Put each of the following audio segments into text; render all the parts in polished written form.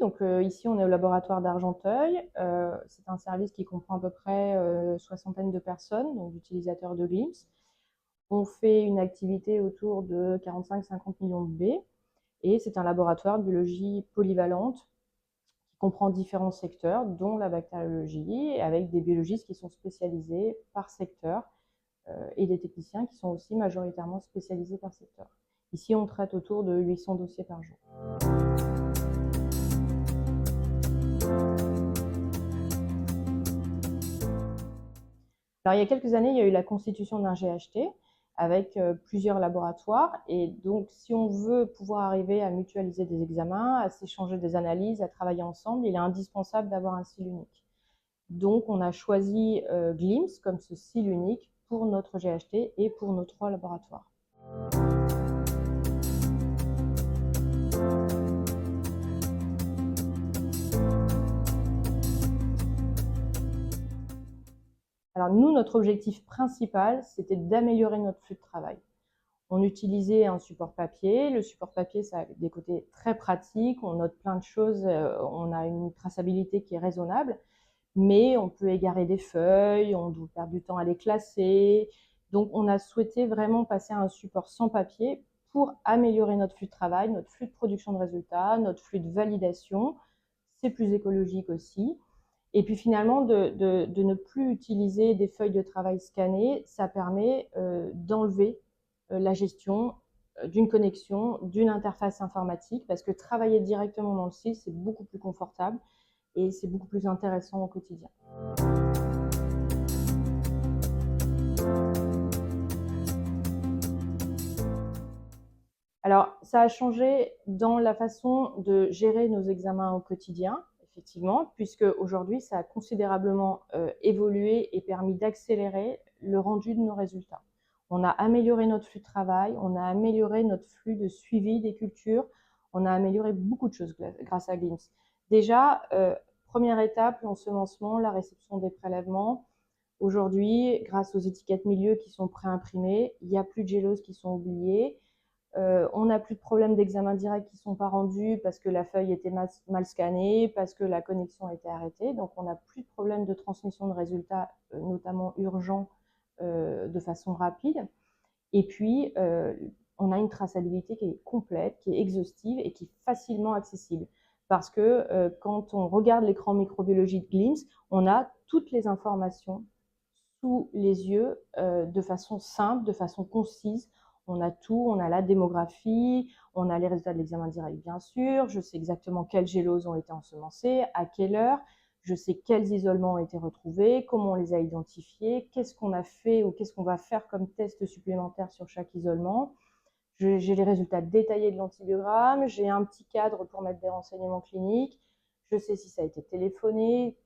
donc ici on est au laboratoire d'Argenteuil. C'est un service qui comprend à peu près soixantaine de personnes, donc d'utilisateurs de Glimpse. On fait une activité autour de 45-50 millions de baies et c'est un laboratoire de biologie polyvalente qui comprend différents secteurs, dont la bactériologie, avec des biologistes qui sont spécialisés par secteur et des techniciens qui sont aussi majoritairement spécialisés par secteur. Ici, on traite autour de 800 dossiers par jour. Alors, il y a quelques années, il y a eu la constitution d'un GHT avec plusieurs laboratoires. Et donc, si on veut pouvoir arriver à mutualiser des examens, à s'échanger des analyses, à travailler ensemble, il est indispensable d'avoir un SIL unique. Donc, on a choisi Glimpse comme ce SIL unique pour notre GHT et pour nos 3 laboratoires. Alors nous, notre objectif principal, c'était d'améliorer notre flux de travail. On utilisait un support papier. Le support papier, ça a des côtés très pratiques. On note plein de choses. On a une traçabilité qui est raisonnable. Mais on peut égarer des feuilles, on doit perdre du temps à les classer. Donc, on a souhaité vraiment passer à un support sans papier pour améliorer notre flux de travail, notre flux de production de résultats, notre flux de validation. C'est plus écologique aussi. Et puis finalement, de ne plus utiliser des feuilles de travail scannées, ça permet d'enlever la gestion d'une connexion, d'une interface informatique, parce que travailler directement dans le SIL, c'est beaucoup plus confortable et c'est beaucoup plus intéressant au quotidien. Alors, ça a changé dans la façon de gérer nos examens au quotidien, effectivement, puisque aujourd'hui, ça a considérablement évolué et permis d'accélérer le rendu de nos résultats. On a amélioré notre flux de travail, on a amélioré notre flux de suivi des cultures, on a amélioré beaucoup de choses grâce à Glimpse. Déjà, première étape, l'ensemencement, la réception des prélèvements. Aujourd'hui, grâce aux étiquettes milieu qui sont préimprimées, il n'y a plus de géloses qui sont oubliées. On n'a plus de problèmes d'examen direct qui ne sont pas rendus parce que la feuille était mal scannée, parce que la connexion a été arrêtée. Donc, on n'a plus de problème de transmission de résultats, notamment urgents, de façon rapide. Et puis, on a une traçabilité qui est complète, qui est exhaustive et qui est facilement accessible. Parce que quand on regarde l'écran microbiologie de Glimpse, on a toutes les informations sous les yeux de façon simple, de façon concise. On a tout, on a la démographie, on a les résultats de l'examen direct bien sûr, je sais exactement quelles géloses ont été ensemencées, à quelle heure, je sais quels isolements ont été retrouvés, comment on les a identifiés, qu'est-ce qu'on a fait ou qu'est-ce qu'on va faire comme test supplémentaire sur chaque isolement. J'ai les résultats détaillés de l'antibiogramme, j'ai un petit cadre pour mettre des renseignements cliniques, je sais si ça a été téléphoné,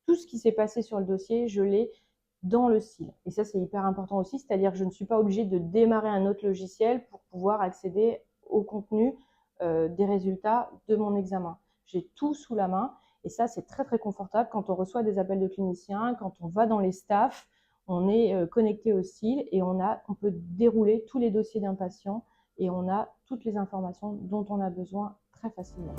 tout ce qui s'est passé sur le dossier, je l'ai dans le SIL. Et ça, c'est hyper important aussi, c'est-à-dire que je ne suis pas obligée de démarrer un autre logiciel pour pouvoir accéder au contenu des résultats de mon examen. J'ai tout sous la main et ça, c'est très, très confortable quand on reçoit des appels de cliniciens, quand on va dans les staffs, on est connecté au SIL et on peut dérouler tous les dossiers d'un patient et on a toutes les informations dont on a besoin très facilement.